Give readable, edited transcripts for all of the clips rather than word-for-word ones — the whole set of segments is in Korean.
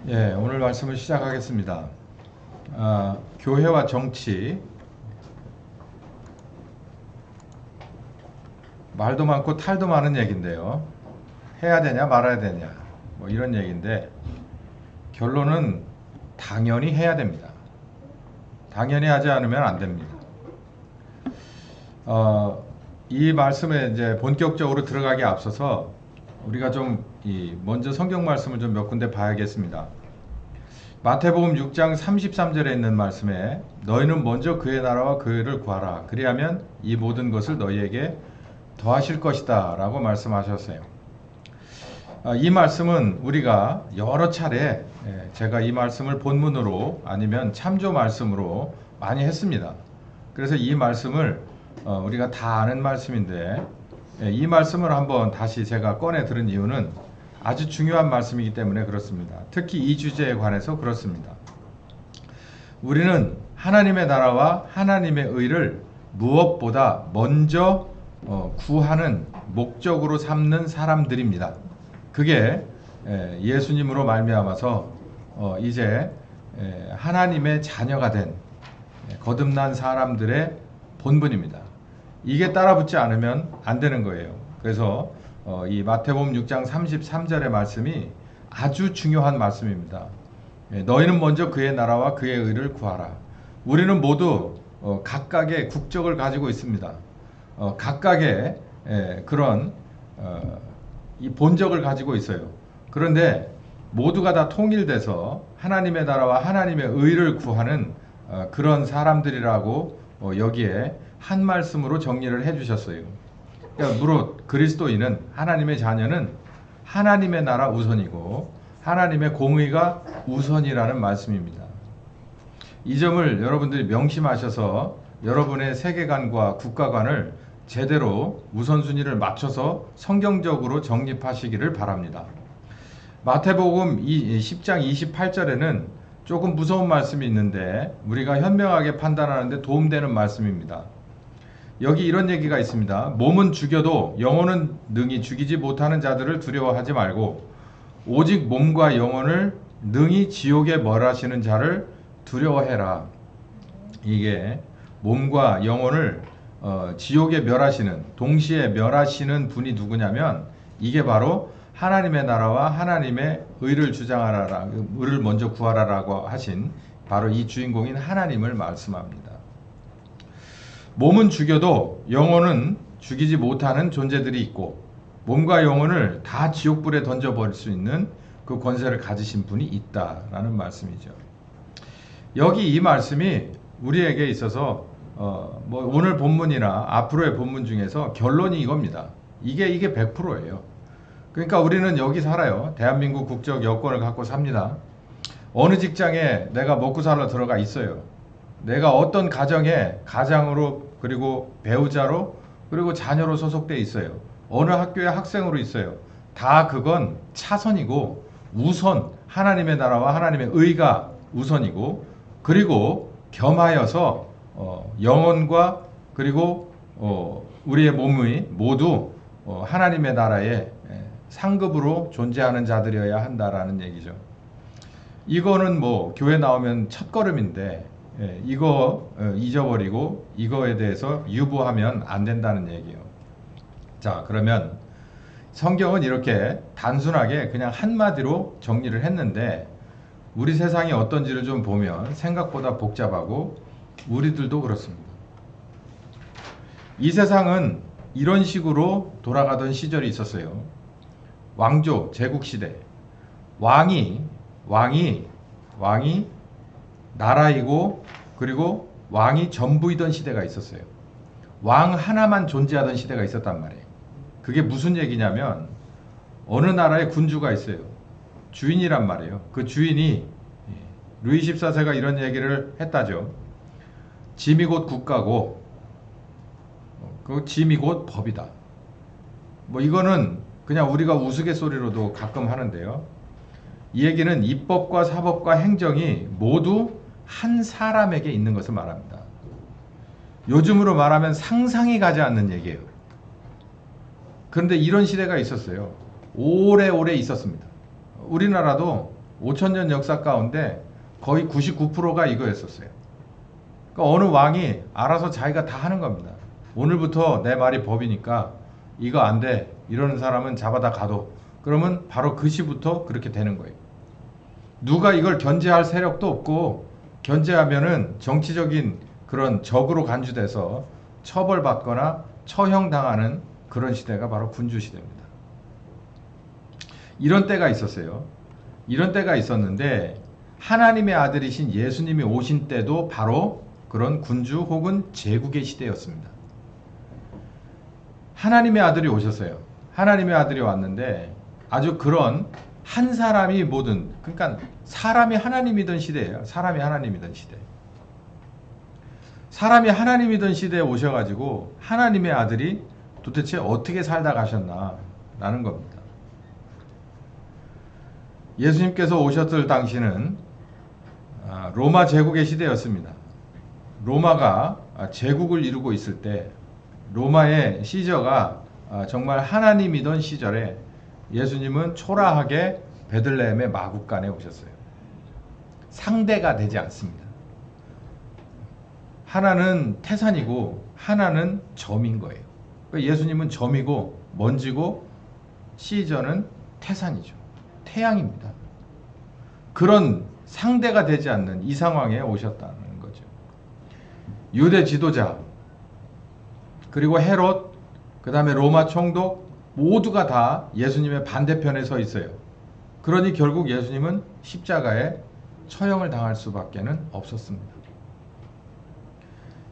예, 오늘 말씀을 시작하겠습니다. 교회와 정치, 말도 많고 탈도 많은 얘기인데요. 해야 되냐 말아야 되냐 뭐 이런 얘기인데 결론은 당연히 해야 됩니다. 당연히 하지 않으면 안 됩니다. 이 말씀에 이제 본격적으로 들어가기 앞서서 우리가 먼저 성경 말씀을 좀 몇 군데 봐야겠습니다. 마태복음 6장 33절에 있는 말씀에 너희는 먼저 그의 나라와 그의를 구하라. 그리하면 이 모든 것을 너희에게 더하실 것이다 라고 말씀하셨어요. 이 말씀은 우리가 여러 차례 제가 이 말씀을 본문으로 아니면 참조 말씀으로 많이 했습니다. 그래서 이 말씀을 우리가 다 아는 말씀인데 이 말씀을 한번 다시 제가 꺼내 들은 이유는 아주 중요한 말씀이기 때문에 그렇습니다. 특히 이 주제에 관해서 그렇습니다. 우리는 하나님의 나라와 하나님의 의를 무엇보다 먼저 구하는 목적으로 삼는 사람들입니다. 그게 예수님으로 말미암아서 이제 하나님의 자녀가 된 거듭난 사람들의 본분입니다. 이게 따라붙지 않으면 안 되는 거예요. 그래서 이 마태복음 6장 33절의 말씀이 아주 중요한 말씀입니다. 너희는 먼저 그의 나라와 그의 의를 구하라. 우리는 모두 각각의 국적을 가지고 있습니다. 각각의 그런 이 본적을 가지고 있어요. 그런데 모두가 다 통일돼서 하나님의 나라와 하나님의 의를 구하는 그런 사람들이라고 여기에 한 말씀으로 정리를 해주셨어요. 그러니까 무릇 그리스도인은 하나님의 자녀는 하나님의 나라 우선이고 하나님의 공의가 우선이라는 말씀입니다. 이 점을 여러분들이 명심하셔서 여러분의 세계관과 국가관을 제대로 우선순위를 맞춰서 성경적으로 정립하시기를 바랍니다. 마태복음 10장 28절에는 조금 무서운 말씀이 있는데 우리가 현명하게 판단하는 데 도움되는 말씀입니다. 여기 이런 얘기가 있습니다. 몸은 죽여도 영혼은 능히 죽이지 못하는 자들을 두려워하지 말고 오직 몸과 영혼을 능히 지옥에 멸하시는 자를 두려워해라. 이게 몸과 영혼을 지옥에 멸하시는, 동시에 멸하시는 분이 누구냐면 이게 바로 하나님의 나라와 하나님의 의를 주장하라, 의를 먼저 구하라라고 하신 바로 이 주인공인 하나님을 말씀합니다. 몸은 죽여도 영혼은 죽이지 못하는 존재들이 있고 몸과 영혼을 다 지옥불에 던져버릴 수 있는 그 권세를 가지신 분이 있다라는 말씀이죠. 여기 이 말씀이 우리에게 있어서 오늘 본문이나 앞으로의 본문 중에서 결론이 이겁니다. 이게 100%예요. 그러니까 우리는 여기 살아요. 대한민국 국적 여권을 갖고 삽니다. 어느 직장에 내가 먹고 살러 들어가 있어요. 내가 어떤 가장으로 그리고 배우자로 그리고 자녀로 소속돼 있어요. 어느 학교의 학생으로 있어요. 다 그건 차선이고 우선 하나님의 나라와 하나님의 의가 우선이고 그리고 겸하여서 영혼과 그리고 우리의 몸이 모두 하나님의 나라의 상급으로 존재하는 자들이어야 한다라는 얘기죠. 이거는 교회 나오면 첫걸음인데 이거 잊어버리고 이거에 대해서 유보하면 안 된다는 얘기예요. 자, 그러면 성경은 이렇게 단순하게 그냥 한마디로 정리를 했는데 우리 세상이 어떤지를 좀 보면 생각보다 복잡하고 우리들도 그렇습니다. 이 세상은 이런 식으로 돌아가던 시절이 있었어요. 왕조, 제국시대. 왕이 나라이고 그리고 왕이 전부이던 시대가 있었어요. 왕 하나만 존재하던 시대가 있었단 말이에요. 그게 무슨 얘기냐면 어느 나라에 군주가 있어요. 주인이란 말이에요. 그 주인이 루이 14세가 이런 얘기를 했다죠. 짐이 곧 국가고 그 짐이 곧 법이다. 이거는 그냥 우리가 우스갯소리로도 가끔 하는데요. 이 얘기는 입법과 사법과 행정이 모두 한 사람에게 있는 것을 말합니다. 요즘으로 말하면 상상이 가지 않는 얘기예요. 그런데 이런 시대가 있었어요. 오래오래 있었습니다. 우리나라도 5,000년 역사 가운데 거의 99%가 이거였었어요. 그러니까 어느 왕이 알아서 자기가 다 하는 겁니다. 오늘부터 내 말이 법이니까 이거 안 돼. 이러는 사람은 잡아다 가둬. 그러면 바로 그 시부터 그렇게 되는 거예요. 누가 이걸 견제할 세력도 없고, 견제하면은 정치적인 그런 적으로 간주돼서 처벌받거나 처형당하는 그런 시대가 바로 군주 시대입니다. 이런 때가 있었어요. 이런 때가 있었는데 하나님의 아들이신 예수님이 오신 때도 바로 그런 군주 혹은 제국의 시대였습니다. 하나님의 아들이 오셨어요. 하나님의 아들이 왔는데 아주 그런 한 사람이 모든, 그러니까 사람이 하나님이던 시대예요. 사람이 하나님이던 시대. 사람이 하나님이던 시대에 오셔가지고 하나님의 아들이 도대체 어떻게 살다 가셨나 라는 겁니다. 예수님께서 오셨을 당시는 로마 제국의 시대였습니다. 로마가 제국을 이루고 있을 때 로마의 시저가 정말 하나님이던 시절에 예수님은 초라하게 베들레헴의 마국간에 오셨어요. 상대가 되지 않습니다. 하나는 태산이고 하나는 점인 거예요. 그러니까 예수님은 점이고 먼지고 시저는 태산이죠. 태양입니다. 그런 상대가 되지 않는 이 상황에 오셨다는 거죠. 유대 지도자, 그리고 헤롯, 그 다음에 로마 총독 모두가 다 예수님의 반대편에 서 있어요. 그러니 결국 예수님은 십자가에 처형을 당할 수밖에는 없었습니다.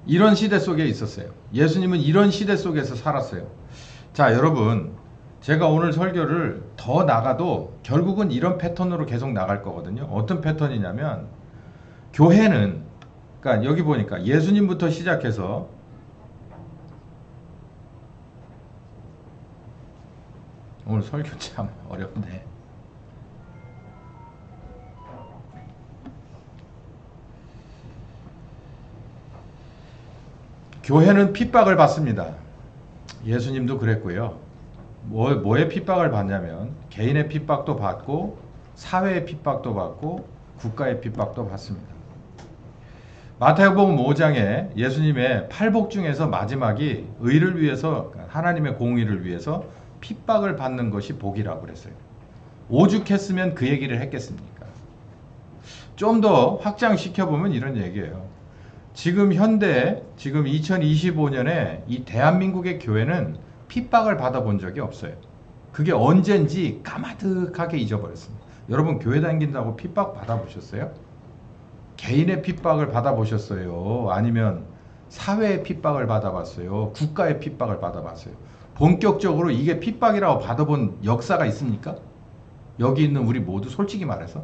이런 시대 속에 있었어요. 예수님은 이런 시대 속에서 살았어요. 자, 여러분, 제가 오늘 설교를 더 나가도 결국은 이런 패턴으로 계속 나갈 거거든요. 어떤 패턴이냐면, 교회는, 그러니까 여기 보니까 예수님부터 시작해서 오늘 설교 참 어렵네. 교회는 핍박을 받습니다. 예수님도 그랬고요. 뭐에 핍박을 받냐면 개인의 핍박도 받고 사회의 핍박도 받고 국가의 핍박도 받습니다. 마태복음 5장에 예수님의 팔복 중에서 마지막이 의를 위해서, 하나님의 공의를 위해서 핍박을 받는 것이 복이라고 그랬어요. 오죽했으면 그 얘기를 했겠습니까? 좀 더 확장시켜보면 이런 얘기예요. 지금 현대, 지금 2025년에 이 대한민국의 교회는 핍박을 받아본 적이 없어요. 그게 언젠지 까마득하게 잊어버렸습니다. 여러분, 교회 다닌다고 핍박 받아보셨어요? 개인의 핍박을 받아보셨어요? 아니면 사회의 핍박을 받아봤어요? 국가의 핍박을 받아봤어요? 본격적으로 이게 핍박이라고 받아본 역사가 있습니까? 여기 있는 우리 모두 솔직히 말해서.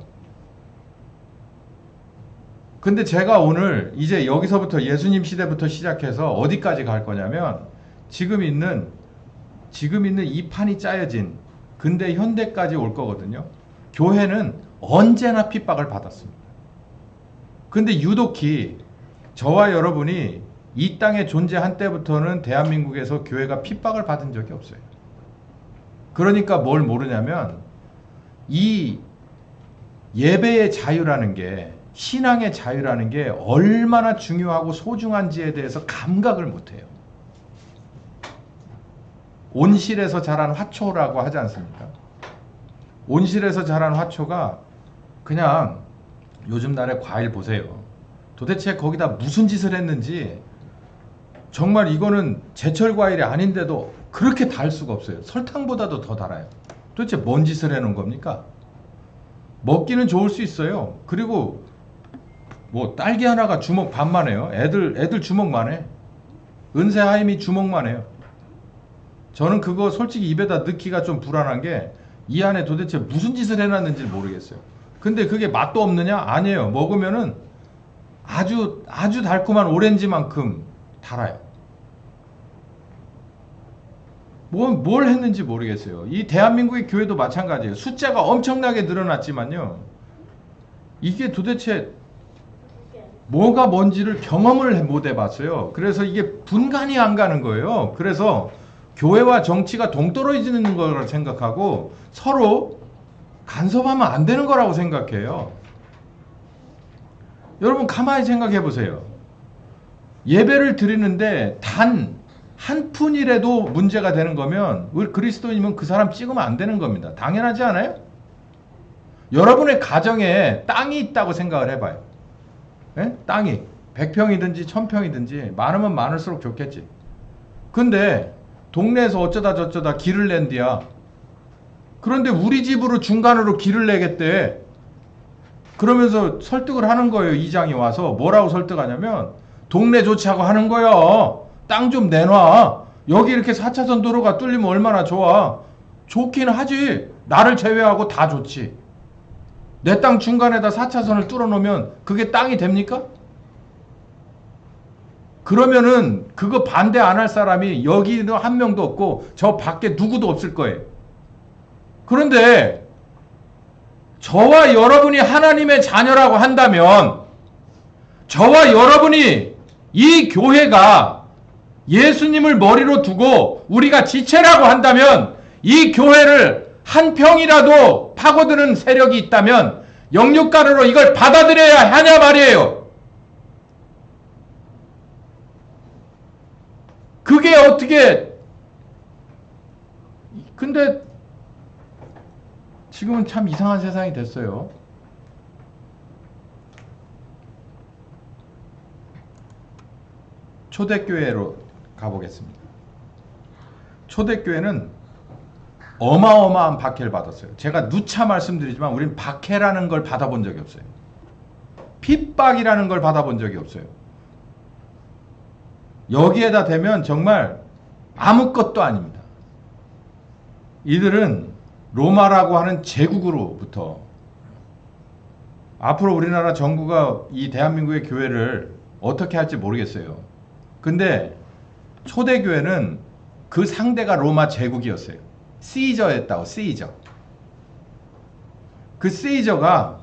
근데 제가 오늘 이제 여기서부터 예수님 시대부터 시작해서 어디까지 갈 거냐면 지금 있는 이 판이 짜여진 근대 현대까지 올 거거든요. 교회는 언제나 핍박을 받았습니다. 근데 유독히 저와 여러분이 이 땅에 존재한 때부터는 대한민국에서 교회가 핍박을 받은 적이 없어요. 그러니까 뭘 모르냐면 이 예배의 자유라는 게, 신앙의 자유라는 게 얼마나 중요하고 소중한지에 대해서 감각을 못해요. 온실에서 자란 화초라고 하지 않습니까? 온실에서 자란 화초가 그냥 요즘 날에 과일 보세요. 도대체 거기다 무슨 짓을 했는지 정말 이거는 제철 과일이 아닌데도 그렇게 달 수가 없어요. 설탕보다도 더 달아요. 도대체 뭔 짓을 해놓은 겁니까? 먹기는 좋을 수 있어요. 그리고 뭐 딸기 하나가 주먹 반만 해요. 애들 주먹만 해. 은세 하임이 주먹만 해요. 저는 그거 솔직히 입에다 넣기가 좀 불안한 게 이 안에 도대체 무슨 짓을 해놨는지 모르겠어요. 근데 그게 맛도 없느냐? 아니에요. 먹으면은 아주 달콤한 오렌지만큼 달아요. 뭘 했는지 모르겠어요. 이 대한민국의 교회도 마찬가지예요. 숫자가 엄청나게 늘어났지만요. 이게 도대체 뭐가 뭔지를 경험을 못 해봤어요. 그래서 이게 분간이 안 가는 거예요. 그래서 교회와 정치가 동떨어지는 거라고 생각하고 서로 간섭하면 안 되는 거라고 생각해요. 여러분 가만히 생각해 보세요. 예배를 드리는데 단 한 푼이라도 문제가 되는 거면 우리 그리스도인이면 그 사람 찍으면 안 되는 겁니다. 당연하지 않아요? 여러분의 가정에 땅이 있다고 생각을 해봐요. 예? 땅이 100평이든지 1000평이든지 많으면 많을수록 좋겠지. 근데 동네에서 어쩌다 저쩌다 길을 낸 뒤야. 그런데 우리 집으로 중간으로 길을 내겠대. 그러면서 설득을 하는 거예요. 이장이 와서 뭐라고 설득하냐면 동네 좋자고 하는 거야. 땅 좀 내놔. 여기 이렇게 4차선 도로가 뚫리면 얼마나 좋아. 좋긴 하지. 나를 제외하고 다 좋지. 내 땅 중간에다 4차선을 뚫어놓으면 그게 땅이 됩니까? 그러면은 그거 반대 안 할 사람이 여기는 한 명도 없고 저 밖에 누구도 없을 거예요. 그런데 저와 여러분이 하나님의 자녀라고 한다면, 저와 여러분이 이 교회가 예수님을 머리로 두고 우리가 지체라고 한다면, 이 교회를 한 평이라도 파고드는 세력이 있다면 영육간으로 이걸 받아들여야 하냐 말이에요. 그게 어떻게, 근데 지금은 참 이상한 세상이 됐어요. 초대교회로 가보겠습니다. 초대교회는 어마어마한 박해를 받았어요. 제가 누차 말씀드리지만 우리는 박해라는 걸 받아본 적이 없어요. 핍박이라는 걸 받아본 적이 없어요. 여기에다 대면 정말 아무것도 아닙니다. 이들은 로마라고 하는 제국으로부터, 앞으로 우리나라 정부가 이 대한민국의 교회를 어떻게 할지 모르겠어요. 근데 초대교회는 그 상대가 로마 제국이었어요. 시저였다고, 시저. 그 시저가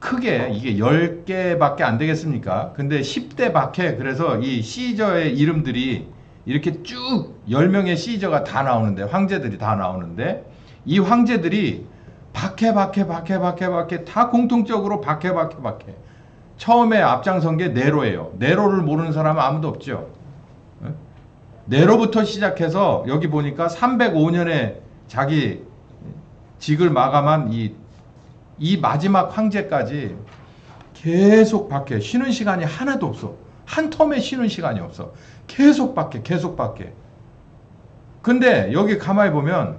크게 이게 10개밖에 안 되겠습니까? 근데 10대 박해. 그래서 이 시저의 이름들이 이렇게 쭉 10명의 시저가 다 나오는데, 황제들이 다 나오는데, 이 황제들이 박해 다 공통적으로 박해. 처음에 앞장선 게 네로예요. 네로를 모르는 사람은 아무도 없죠. 네로부터 시작해서 여기 보니까 305년에 자기 직을 마감한 이 마지막 황제까지 계속 박해. 쉬는 시간이 하나도 없어. 한 텀에 쉬는 시간이 없어. 계속 박해. 근데 여기 가만히 보면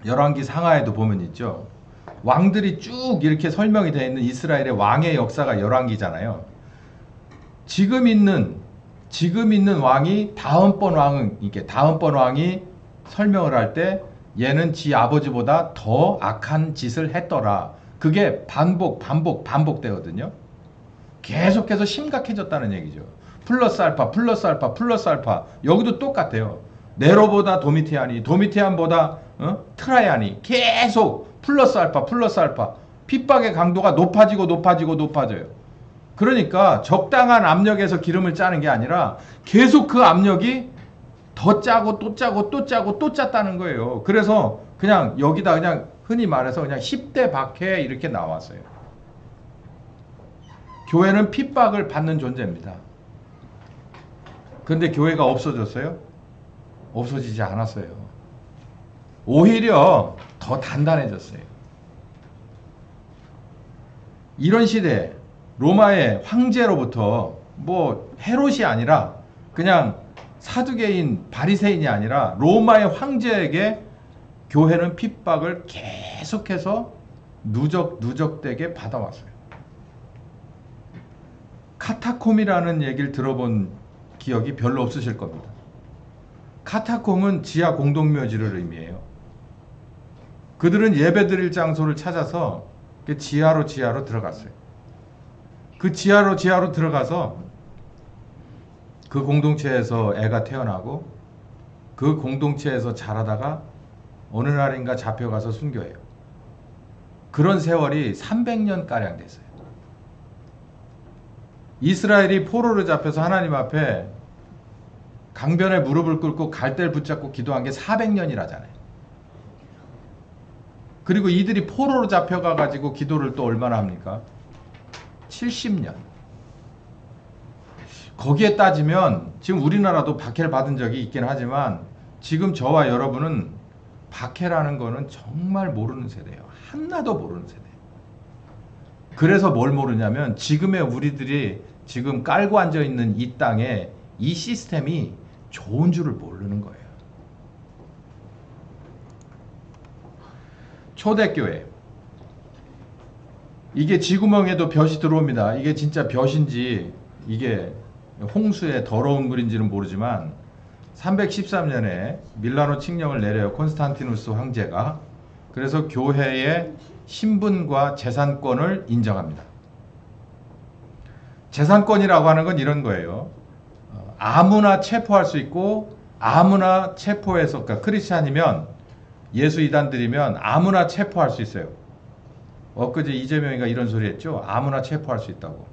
열왕기 상하에도 보면 있죠. 왕들이 쭉 이렇게 설명이 되어 있는 이스라엘의 왕의 역사가 열왕기잖아요. 지금 있는 왕이 다음번 왕이 설명을 할 때 얘는 지 아버지보다 더 악한 짓을 했더라. 그게 반복되거든요. 계속해서 심각해졌다는 얘기죠. 플러스 알파. 여기도 똑같아요. 네로보다 도미티안보다 트라이안이 계속 플러스 알파. 핍박의 강도가 높아져요. 그러니까 적당한 압력에서 기름을 짜는 게 아니라 계속 그 압력이 더 짜고 또 짰다는 거예요. 그래서 그냥 여기다 그냥 흔히 말해서 그냥 10대 박해 이렇게 나왔어요. 교회는 핍박을 받는 존재입니다. 근데 교회가 없어졌어요? 없어지지 않았어요. 오히려 더 단단해졌어요. 이런 시대에 로마의 황제로부터 뭐 헤롯이 아니라 그냥 사두개인 바리새인이 아니라 로마의 황제에게 교회는 핍박을 계속해서 누적되게 받아왔어요. 카타콤이라는 얘기를 들어본 기억이 별로 없으실 겁니다. 카타콤은 지하 공동묘지를 의미해요. 그들은 예배드릴 장소를 찾아서 지하로 들어갔어요. 그 지하로 들어가서 그 공동체에서 애가 태어나고 그 공동체에서 자라다가 어느 날인가 잡혀가서 순교해요. 그런 세월이 300년가량 됐어요. 이스라엘이 포로로 잡혀서 하나님 앞에 강변에 무릎을 꿇고 갈대를 붙잡고 기도한 게 400년이라잖아요. 그리고 이들이 포로로 잡혀가 가지고 기도를 또 얼마나 합니까? 70년. 거기에 따지면 지금 우리나라도 박해를 받은 적이 있긴 하지만 지금 저와 여러분은 박해라는 거는 정말 모르는 세대예요. 하나도 모르는 세대. 그래서 뭘 모르냐면 지금의 우리들이 지금 깔고 앉아 있는 이 땅에 이 시스템이 좋은 줄을 모르는 거예요. 초대교회. 이게 쥐구멍에도 볕이 들어옵니다. 이게 진짜 볕인지 이게 홍수의 더러운 물인지는 모르지만 313년에 밀라노 칙령을 내려요. 콘스탄티누스 황제가. 그래서 교회의 신분과 재산권을 인정합니다. 재산권이라고 하는 건 이런 거예요. 아무나 체포할 수 있고 아무나 체포해서, 그러니까 크리스찬이면 예수 이단들이면 아무나 체포할 수 있어요. 엊그제 이재명이가 이런 소리 했죠. 아무나 체포할 수 있다고.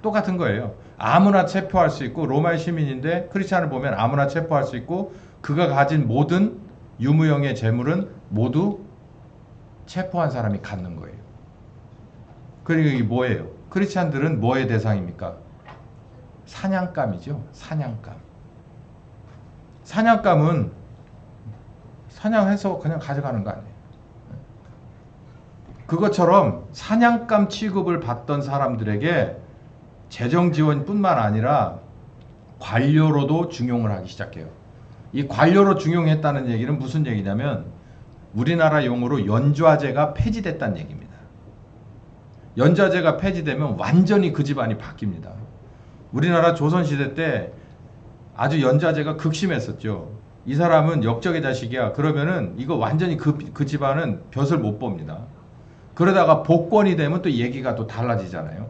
똑같은 거예요. 아무나 체포할 수 있고 로마의 시민인데 크리스찬을 보면 아무나 체포할 수 있고 그가 가진 모든 유무형의 재물은 모두 체포한 사람이 갖는 거예요. 그리고 이게 뭐예요? 크리스찬들은 뭐의 대상입니까? 사냥감이죠. 사냥감. 사냥감은 사냥해서 그냥 가져가는 거 아니에요. 그것처럼 사냥감 취급을 받던 사람들에게 재정 지원뿐만 아니라 관료로도 중용을 하기 시작해요. 이 관료로 중용했다는 얘기는 무슨 얘기냐면 우리나라 용어로 연좌제가 폐지됐다는 얘기입니다. 연좌제가 폐지되면 완전히 그 집안이 바뀝니다. 우리나라 조선시대 때 아주 연좌제가 극심했었죠. 이 사람은 역적의 자식이야. 그러면은 이거 완전히 그 집안은 벼슬 못 봅니다. 그러다가 복권이 되면 또 얘기가 또 달라지잖아요.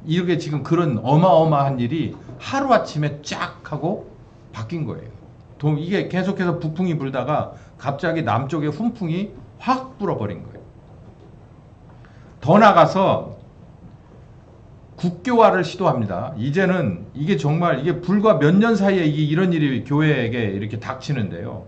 이렇게 지금 그런 어마어마한 일이 하루아침에 쫙 하고 바뀐 거예요. 이게 계속해서 북풍이 불다가 갑자기 남쪽에 훈풍이 확 불어버린 거예요. 더 나가서 국교화를 시도합니다. 이제는 이게 정말 이게 불과 몇 년 사이에 이런 일이 교회에게 이렇게 닥치는데요.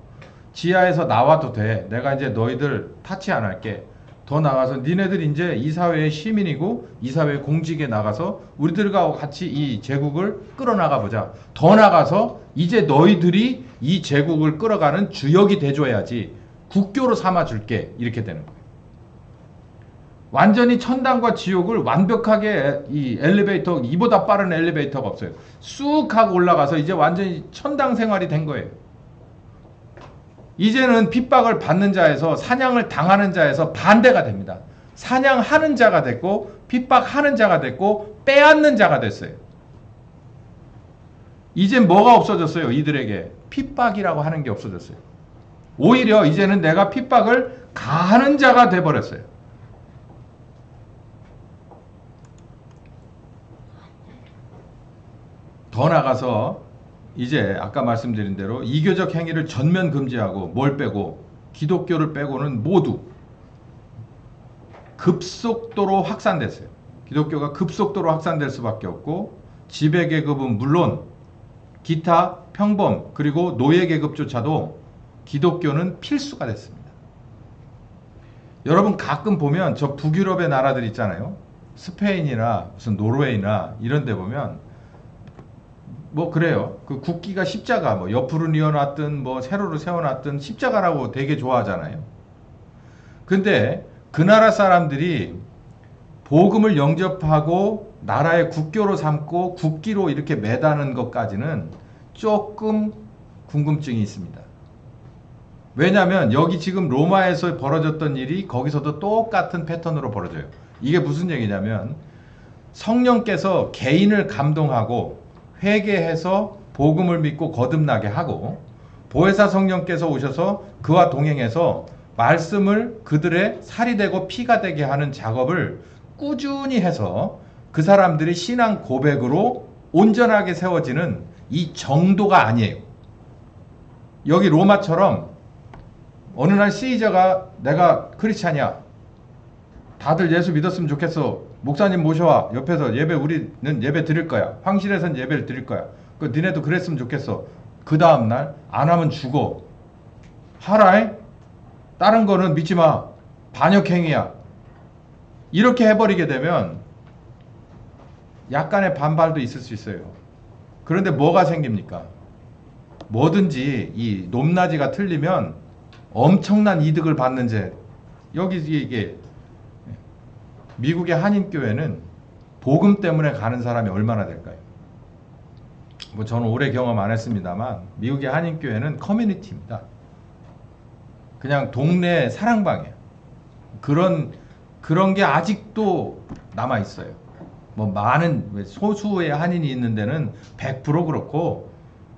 지하에서 나와도 돼. 내가 이제 너희들 타치 안 할게. 더 나가서 니네들 이제 이 사회의 시민이고 이 사회 공직에 나가서 우리들과 같이 이 제국을 끌어나가 보자. 더 나가서 이제 너희들이 이 제국을 끌어가는 주역이 돼줘야지. 국교로 삼아줄게. 이렇게 되는 거예요. 완전히 천당과 지옥을 완벽하게 이 엘리베이터, 이보다 빠른 엘리베이터가 없어요. 쑥 하고 올라가서 이제 완전히 천당 생활이 된 거예요. 이제는 핍박을 받는 자에서 사냥을 당하는 자에서 반대가 됩니다. 사냥하는 자가 됐고 핍박하는 자가 됐고 빼앗는 자가 됐어요. 이제 뭐가 없어졌어요? 이들에게 핍박이라고 하는 게 없어졌어요. 오히려 이제는 내가 핍박을 가하는 자가 돼버렸어요. 더 나가서 이제 아까 말씀드린 대로 이교적 행위를 전면 금지하고 뭘 빼고 기독교를 빼고는 모두 급속도로 확산됐어요. 기독교가 급속도로 확산될 수밖에 없고 지배계급은 물론 기타 평범 그리고 노예계급조차도 기독교는 필수가 됐습니다. 여러분 가끔 보면 저 북유럽의 나라들 있잖아요. 스페인이나 무슨 노르웨이나 이런 데 보면 뭐 그래요. 그 국기가 십자가 뭐 옆으로 뉘어놨든 뭐 세로로 세워놨든 십자가라고 되게 좋아하잖아요. 근데 그 나라 사람들이 복음을 영접하고 나라의 국교로 삼고 국기로 이렇게 매다는 것까지는 조금 궁금증이 있습니다. 왜냐하면 여기 지금 로마에서 벌어졌던 일이 거기서도 똑같은 패턴으로 벌어져요. 이게 무슨 얘기냐면 성령께서 개인을 감동하고 회개해서 복음을 믿고 거듭나게 하고 보혜사 성령께서 오셔서 그와 동행해서 말씀을 그들의 살이 되고 피가 되게 하는 작업을 꾸준히 해서 그 사람들이 신앙 고백으로 온전하게 세워지는 이 정도가 아니에요. 여기 로마처럼 어느 날 시리자가 내가 크리스찬이야. 다들 예수 믿었으면 좋겠어. 목사님 모셔와. 옆에서 우리는 예배 드릴 거야. 황실에선 예배를 드릴 거야. 니네도 그랬으면 좋겠어. 그 다음날 안 하면 죽어. 하라잉? 다른 거는 믿지 마. 반역행위야. 이렇게 해버리게 되면 약간의 반발도 있을 수 있어요. 그런데 뭐가 생깁니까? 뭐든지 이 높낮이가 틀리면 엄청난 이득을 받는 제 여기 이게 미국의 한인교회는 복음 때문에 가는 사람이 얼마나 될까요? 뭐 저는 오래 경험 안 했습니다만 미국의 한인교회는 커뮤니티입니다. 그냥 동네 사랑방이에요. 그런 게 아직도 남아 있어요. 뭐 많은 소수의 한인이 있는 데는 100% 그렇고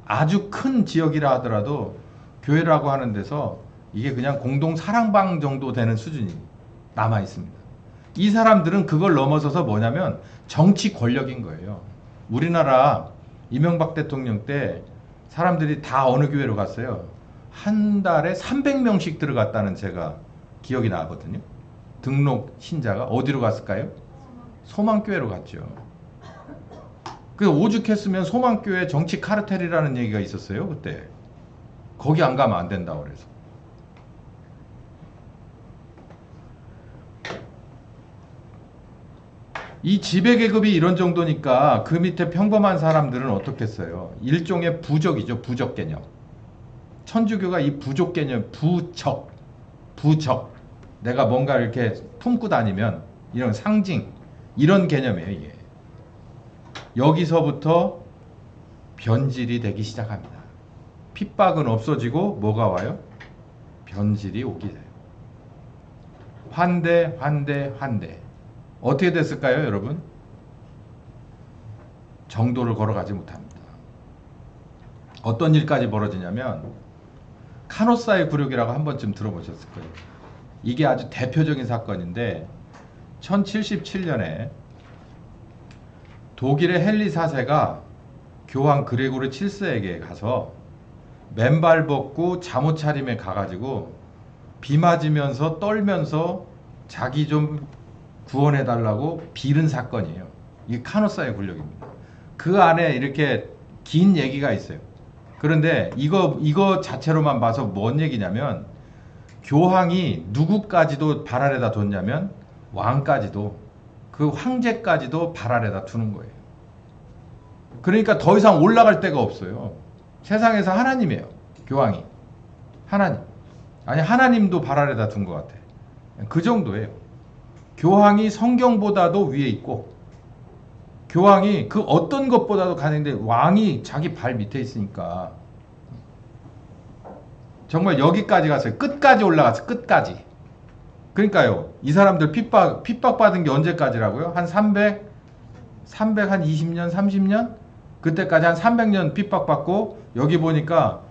아주 큰 지역이라 하더라도 교회라고 하는 데서 이게 그냥 공동 사랑방 정도 되는 수준이 남아 있습니다. 이 사람들은 그걸 넘어서서 뭐냐면 정치 권력인 거예요. 우리나라 이명박 대통령 때 사람들이 다 어느 교회로 갔어요? 한 달에 300명씩 들어갔다는 제가 기억이 나거든요. 등록 신자가 어디로 갔을까요? 소망교회로 갔죠. 그 오죽했으면 소망교회 정치 카르텔이라는 얘기가 있었어요. 그때 거기 안 가면 안 된다고 그래서. 이 지배계급이 이런 정도니까 그 밑에 평범한 사람들은 어떻겠어요? 일종의 부적이죠. 부적 개념. 천주교가 이 부족 개념, 부적. 내가 뭔가 이렇게 품고 다니면 이런 상징, 이런 개념이에요. 이게. 여기서부터 변질이 되기 시작합니다. 핍박은 없어지고 뭐가 와요? 변질이 오게 돼요. 환대. 어떻게 됐을까요, 여러분? 정도를 걸어가지 못합니다. 어떤 일까지 벌어지냐면 카노사의 굴욕이라고 한 번쯤 들어보셨을 거예요. 이게 아주 대표적인 사건인데 1077년에 독일의 헨리 4세가 교황 그레고르 7세에게 가서 맨발 벗고 잠옷 차림에 가가지고 비 맞으면서 떨면서 자기 좀 구원해달라고 빌은 사건이에요. 이게 카노사의 굴욕입니다. 그 안에 이렇게 긴 얘기가 있어요. 그런데 이거 자체로만 봐서 뭔 얘기냐면 교황이 누구까지도 발 아래다 뒀냐면 왕까지도 그 황제까지도 발 아래다 두는 거예요. 그러니까 더 이상 올라갈 데가 없어요. 세상에서 하나님이에요. 교황이. 하나님. 아니 하나님도 발 아래다 둔 것 같아. 그 정도예요. 교황이 성경보다도 위에 있고 교황이 그 어떤 것보다도 가는데 왕이 자기 발 밑에 있으니까 정말 여기까지 갔어요. 끝까지 올라갔어요. 끝까지. 그러니까요. 이 사람들 핍박받은 게 언제까지라고요? 한 300 한 20년, 30년? 그때까지 한 300년 핍박받고 여기 보니까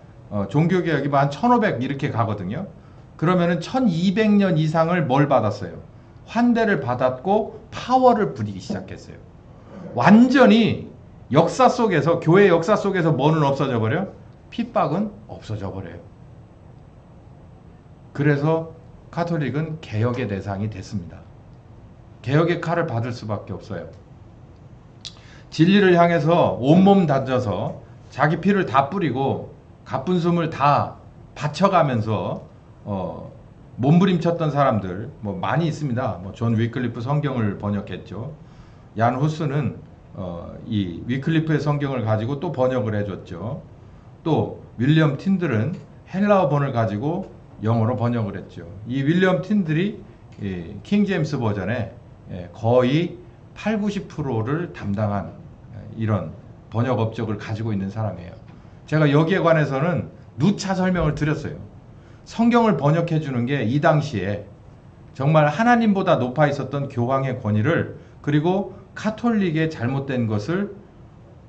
종교개혁이 한 1500 이렇게 가거든요. 그러면은 1200년 이상을 뭘 받았어요? 환대를 받았고 파워를 부리기 시작했어요. 완전히 역사 속에서 교회 역사 속에서 뭐는 없어져 버려? 핍박은 없어져 버려요. 그래서 가톨릭은 개혁의 대상이 됐습니다. 개혁의 칼을 받을 수밖에 없어요. 진리를 향해서 온몸 다져서 자기 피를 다 뿌리고 가쁜 숨을 다 바쳐가면서 몸부림쳤던 사람들 뭐 많이 있습니다. 뭐 존 위클리프 성경을 번역했죠. 얀 후스는 이 위클리프의 성경을 가지고 또 번역을 해줬죠. 또 윌리엄 틴들은 헬라어본을 가지고 영어로 번역을 했죠. 이 윌리엄 틴들이 킹 제임스 버전에 거의 8, 90%를 담당한 이런 번역 업적을 가지고 있는 사람이에요. 제가 여기에 관해서는 누차 설명을 드렸어요. 성경을 번역해 주는 게 이 당시에 정말 하나님보다 높아 있었던 교황의 권위를 그리고 카톨릭의 잘못된 것을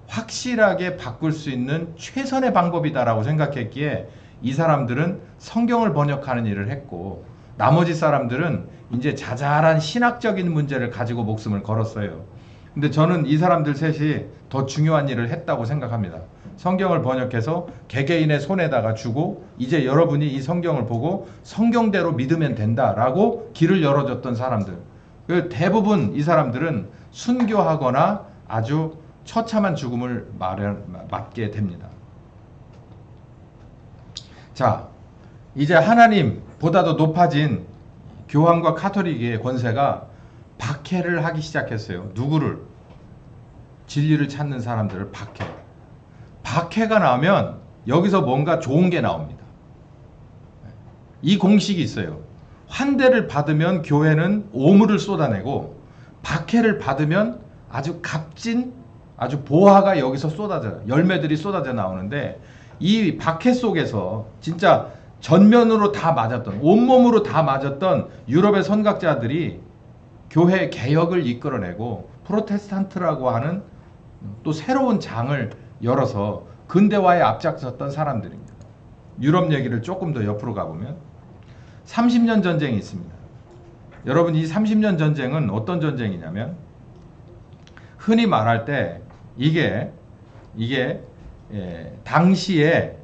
확실하게 바꿀 수 있는 최선의 방법이다라고 생각했기에 이 사람들은 성경을 번역하는 일을 했고 나머지 사람들은 이제 자잘한 신학적인 문제를 가지고 목숨을 걸었어요. 근데 저는 이 사람들 셋이 더 중요한 일을 했다고 생각합니다. 성경을 번역해서 개개인의 손에다가 주고 이제 여러분이 이 성경을 보고 성경대로 믿으면 된다라고 길을 열어줬던 사람들. 대부분 이 사람들은 순교하거나 아주 처참한 죽음을 맞게 됩니다. 자, 이제 하나님보다도 높아진 교황과 카톨릭의 권세가 박해를 하기 시작했어요. 누구를? 진리를 찾는 사람들을 박해. 박해가 나오면 여기서 뭔가 좋은 게 나옵니다. 이 공식이 있어요. 환대를 받으면 교회는 오물을 쏟아내고, 박해를 받으면 아주 값진 아주 보화가 여기서 쏟아져요. 열매들이 쏟아져 나오는데, 이 박해 속에서 진짜 전면으로 다 맞았던, 온몸으로 다 맞았던 유럽의 선각자들이 교회 개혁을 이끌어내고 프로테스탄트라고 하는 또 새로운 장을 열어서 근대화에 앞장섰던 사람들입니다. 유럽 얘기를 조금 더 옆으로 가보면 30년 전쟁이 있습니다. 여러분, 이 30년 전쟁은 어떤 전쟁이냐면, 흔히 말할 때 이게 당시에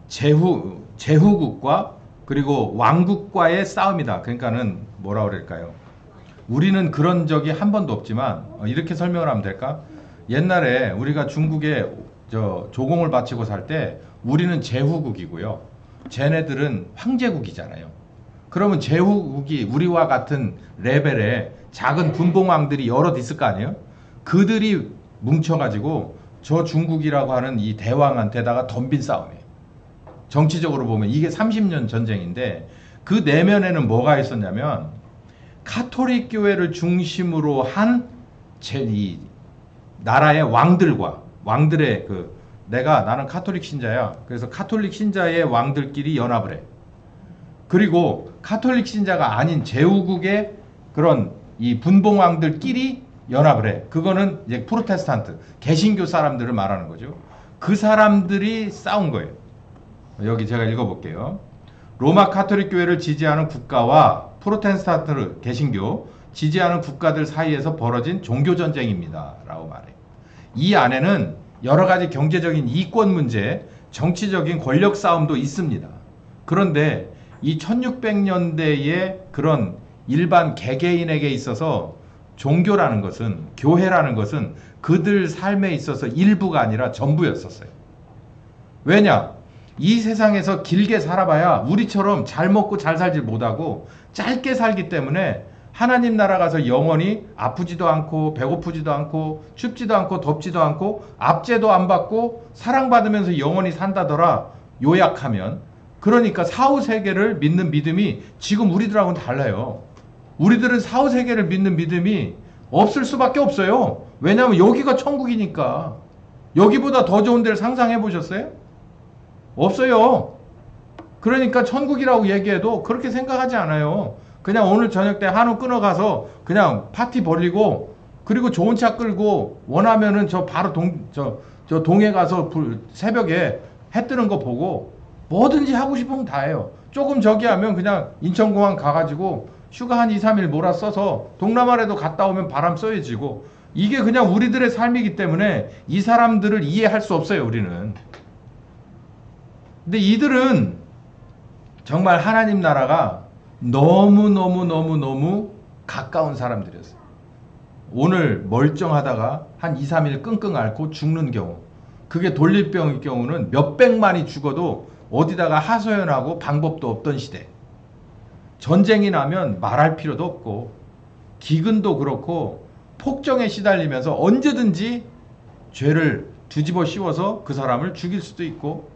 제후국과 그리고 왕국과의 싸움이다. 그러니까는 뭐라 그럴까요? 우리는 그런 적이 한 번도 없지만, 이렇게 설명을 하면 될까? 옛날에 우리가 중국에 조공을 바치고 살 때 우리는 제후국이고요. 쟤네들은 황제국이잖아요. 그러면 제후국이 우리와 같은 레벨의 작은 분봉왕들이 여럿 있을 거 아니에요? 그들이 뭉쳐가지고 저 중국이라고 하는 이 대왕한테다가 덤빈 싸움이에요. 정치적으로 보면 이게 30년 전쟁인데, 그 내면에는 뭐가 있었냐면, 카톨릭 교회를 중심으로 한 이 나라의 왕들의 나는 카톨릭 신자야. 그래서 카톨릭 신자의 왕들끼리 연합을 해. 그리고 카톨릭 신자가 아닌 제후국의 그런 이 분봉왕들끼리 연합을 해. 그거는 이제 프로테스탄트, 개신교 사람들을 말하는 거죠. 그 사람들이 싸운 거예요. 여기 제가 읽어볼게요. 로마 카톨릭 교회를 지지하는 국가와 프로테스탄트, 개신교 지지하는 국가들 사이에서 벌어진 종교 전쟁입니다. 라고 말해요. 이 안에는 여러 가지 경제적인 이권 문제, 정치적인 권력 싸움도 있습니다. 그런데 이 1600년대의 그런 일반 개개인에게 있어서 종교라는 것은, 교회라는 것은 그들 삶에 있어서 일부가 아니라 전부였었어요. 왜냐? 이 세상에서 길게 살아봐야 우리처럼 잘 먹고 잘 살지 못하고 짧게 살기 때문에 하나님 나라 가서 영원히 아프지도 않고 배고프지도 않고 춥지도 않고 덥지도 않고 압제도 안 받고 사랑받으면서 영원히 산다더라, 요약하면. 그러니까 사후세계를 믿는 믿음이 지금 우리들하고는 달라요. 우리들은 사후세계를 믿는 믿음이 없을 수밖에 없어요. 왜냐하면 여기가 천국이니까. 여기보다 더 좋은 데를 상상해 보셨어요? 없어요. 그러니까 천국이라고 얘기해도 그렇게 생각하지 않아요. 그냥 오늘 저녁 때 한우 끊어가서 그냥 파티 벌리고, 그리고 좋은 차 끌고 원하면은 저 바로 동해 가서 새벽에 해 뜨는 거 보고 뭐든지 하고 싶으면 다 해요. 조금 저기 하면 그냥 인천공항 가가지고 휴가 한 2, 3일 몰아 써서 동남아라도 갔다 오면 바람 쏘여지고, 이게 그냥 우리들의 삶이기 때문에 이 사람들을 이해할 수 없어요, 우리는. 근데 이들은 정말 하나님 나라가 너무 가까운 사람들이었어요. 오늘 멀쩡하다가 한 2, 3일 끙끙 앓고 죽는 경우, 그게 돌릴병일 경우는 몇백만이 죽어도 어디다가 하소연하고 방법도 없던 시대. 전쟁이 나면 말할 필요도 없고, 기근도 그렇고 폭정에 시달리면서 언제든지 죄를 뒤집어 씌워서 그 사람을 죽일 수도 있고,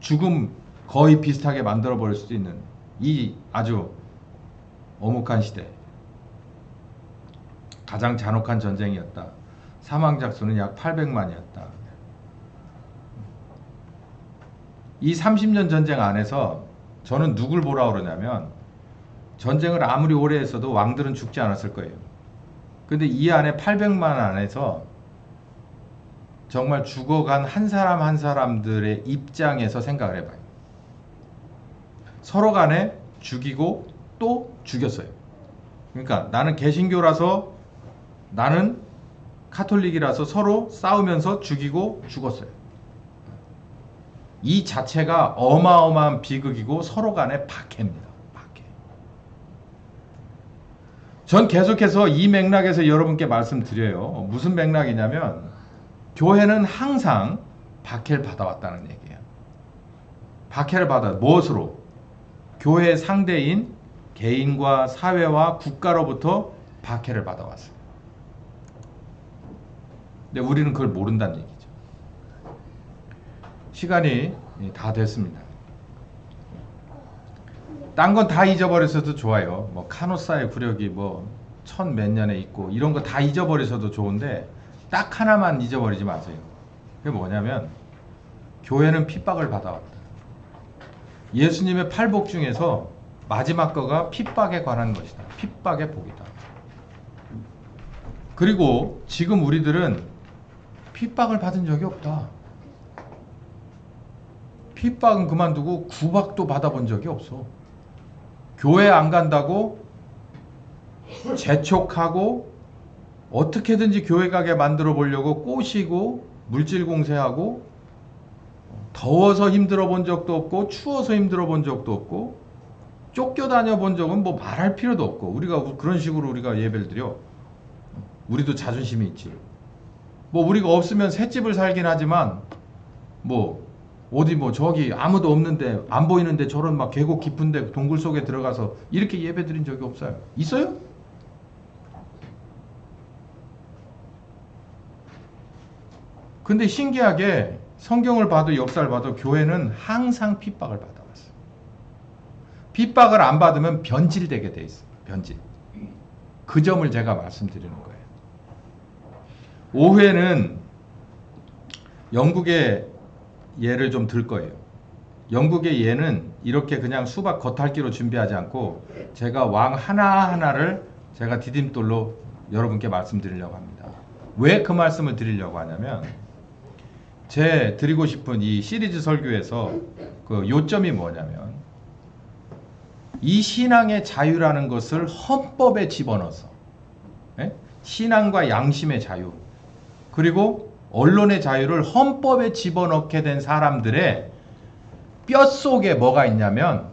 죽음 거의 비슷하게 만들어 버릴 수도 있는 이 아주 엄혹한 시대. 가장 잔혹한 전쟁이었다. 사망자 수는 약 800만이었다. 이 30년 전쟁 안에서 저는 누굴 보라 그러냐면, 전쟁을 아무리 오래 했어도 왕들은 죽지 않았을 거예요. 근데 이 안에 800만 안에서 정말 죽어간 한 사람 한 사람들의 입장에서 생각을 해봐요. 서로 간에 죽이고 또 죽였어요. 그러니까 나는 개신교라서, 나는 카톨릭이라서 서로 싸우면서 죽이고 죽었어요. 이 자체가 어마어마한 비극이고 서로 간의 박해입니다. 박해. 전 계속해서 이 맥락에서 여러분께 말씀드려요. 무슨 맥락이냐면, 교회는 항상 박해를 받아왔다는 얘기예요. 박해를 받아 무엇으로? 교회 상대인 개인과 사회와 국가로부터 박해를 받아왔어요. 근데 우리는 그걸 모른다는 얘기죠. 시간이 다 됐습니다. 딴 건 다 잊어버리셔도 좋아요. 뭐 카노사의 구력이 뭐 천 몇 년에 있고 이런 거 다 잊어버리셔도 좋은데 딱 하나만 잊어버리지 마세요. 그게 뭐냐면 교회는 핍박을 받아왔다. 예수님의 팔복 중에서 마지막 거가 핍박에 관한 것이다. 핍박의 복이다. 그리고 지금 우리들은 핍박을 받은 적이 없다. 핍박은 그만두고 구박도 받아본 적이 없어. 교회 안 간다고 재촉하고 어떻게든지 교회 가게 만들어 보려고 꼬시고 물질 공세하고 더워서 힘들어 본 적도 없고 추워서 힘들어 본 적도 없고 쫓겨다녀 본 적은 뭐 말할 필요도 없고 우리가 그런 식으로 우리가 예배를 드려. 우리도 자존심이 있지. 뭐 우리가 없으면 셋집을 살긴 하지만 뭐 어디 뭐 저기 아무도 없는데 안 보이는데 저런 막 계곡 깊은데 동굴 속에 들어가서 이렇게 예배 드린 적이 없어요. 있어요? 근데 신기하게 성경을 봐도 역사를 봐도 교회는 항상 핍박을 받아왔어요. 핍박을 안 받으면 변질되게 돼 있어요. 변질. 그 점을 제가 말씀드리는 거예요. 오후에는 영국의 예를 좀 들 거예요. 영국의 예는 이렇게 그냥 수박 겉핥기로 준비하지 않고 제가 왕 하나하나를 제가 디딤돌로 여러분께 말씀드리려고 합니다. 왜 그 말씀을 드리려고 하냐면 제 드리고 싶은 이 시리즈 설교에서 그 요점이 뭐냐면 이 신앙의 자유라는 것을 헌법에 집어넣어서 신앙과 양심의 자유 그리고 언론의 자유를 헌법에 집어넣게 된 사람들의 뼛속에 뭐가 있냐면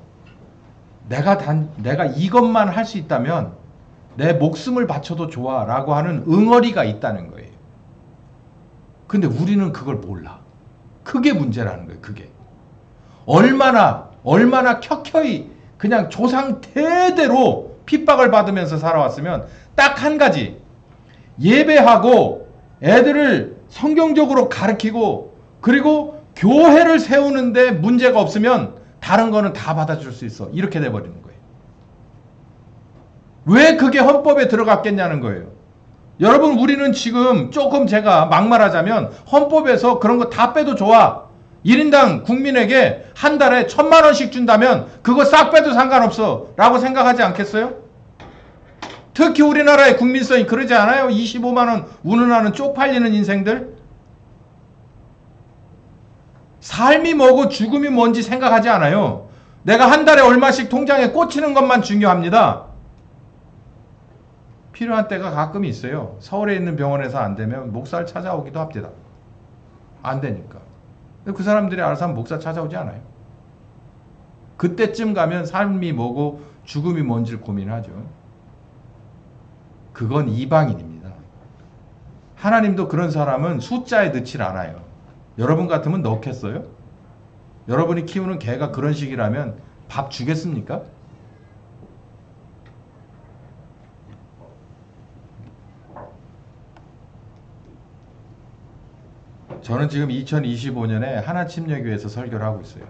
내가 이것만 할 수 있다면 내 목숨을 바쳐도 좋아 라고 하는 응어리가 있다는 거예요. 근데 우리는 그걸 몰라. 그게 문제라는 거예요. 그게 얼마나 켜켜이 그냥 조상 대대로 핍박을 받으면서 살아왔으면 딱 한 가지 예배하고 애들을 성경적으로 가르치고 그리고 교회를 세우는데 문제가 없으면 다른 거는 다 받아줄 수 있어. 이렇게 돼버리는 거예요. 왜 그게 헌법에 들어갔겠냐는 거예요. 여러분 우리는 지금 조금 제가 막말하자면 헌법에서 그런 거 다 빼도 좋아. 1인당 국민에게 한 달에 1,000만 원씩 준다면 그거 싹 빼도 상관없어 라고 생각하지 않겠어요? 특히 우리나라의 국민성이 그러지 않아요? 25만 원 운운하는 쪽팔리는 인생들. 삶이 뭐고 죽음이 뭔지 생각하지 않아요. 내가 한 달에 얼마씩 통장에 꽂히는 것만 중요합니다. 필요한 때가 가끔 있어요. 서울에 있는 병원에서 안 되면 목사를 찾아오기도 합니다. 안 되니까. 그 사람들이 알아서 하면 목사 찾아오지 않아요. 그때쯤 가면 삶이 뭐고 죽음이 뭔지를 고민하죠. 그건 이방인입니다. 하나님도 그런 사람은 숫자에 넣질 않아요. 여러분 같으면 넣겠어요? 여러분이 키우는 개가 그런 식이라면 밥 주겠습니까? 저는 지금 2025년에 하나침례교회에서 설교를 하고 있어요.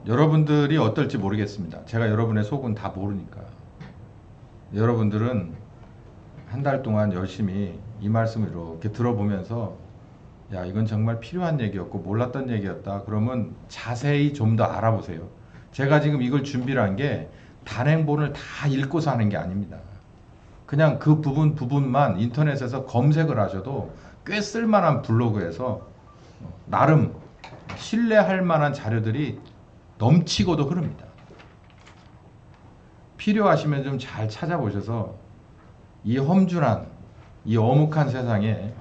여러분들이 어떨지 모르겠습니다. 제가 여러분의 속은 다 모르니까. 여러분들은 한 달 동안 열심히 이 말씀을 이렇게 들어보면서 야 이건 정말 필요한 얘기였고 몰랐던 얘기였다. 그러면 자세히 좀 더 알아보세요. 제가 지금 이걸 준비를 한 게 단행본을 다 읽고서 하는 게 아닙니다. 그냥 그 부분만 인터넷에서 검색을 하셔도 꽤 쓸만한 블로그에서 나름 신뢰할 만한 자료들이 넘치고도 흐릅니다. 필요하시면 좀 잘 찾아보셔서 이 험준한 이 어묵한 세상에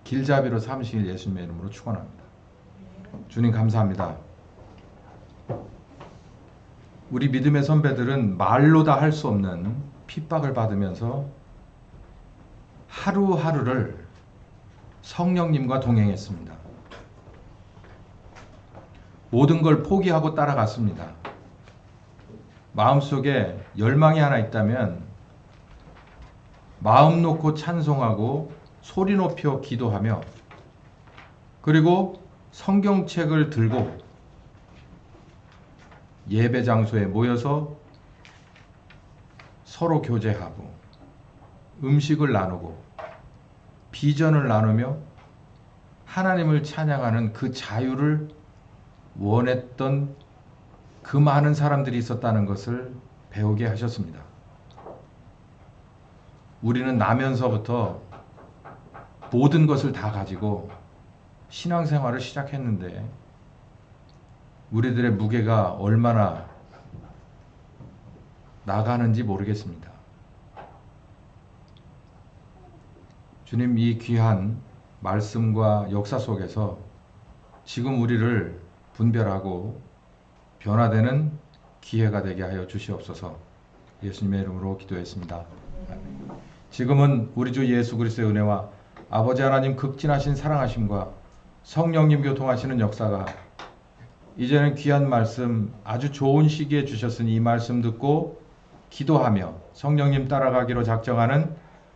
길잡이로 삼으실 예수님의 이름으로 축원합니다. 주님 감사합니다. 우리 믿음의 선배들은 말로 다 할 수 없는 핍박을 받으면서 하루하루를 성령님과 동행했습니다. 모든 걸 포기하고 따라갔습니다. 마음속에 열망이 하나 있다면 마음 놓고 찬송하고 소리 높여 기도하며 그리고 성경책을 들고 예배 장소에 모여서 서로 교제하고 음식을 나누고 비전을 나누며 하나님을 찬양하는 그 자유를 원했던 그 많은 사람들이 있었다는 것을 배우게 하셨습니다. 우리는 나면서부터 모든 것을 다 가지고 신앙생활을 시작했는데 우리들의 무게가 얼마나 나가는지 모르겠습니다. 주님, 이 귀한 말씀과 역사 속에서 지금 우리를 분별하고 변화되는 기회가 되게 하여 주시옵소서. 예수님의 이름으로 기도했습니다. 지금은 우리 주 예수 그리스도의 은혜와 아버지 하나님 극진하신 사랑하심과 성령님 교통하시는 역사가 이제는 귀한 말씀 아주 좋은 시기에 주셨으니 이 말씀 듣고 기도하며 성령님 따라가기로 작정하는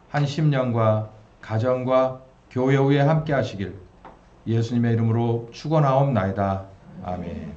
한 심령과 가정과 교회 후에 함께 하시길 예수님의 이름으로 축원하옵나이다. 아멘.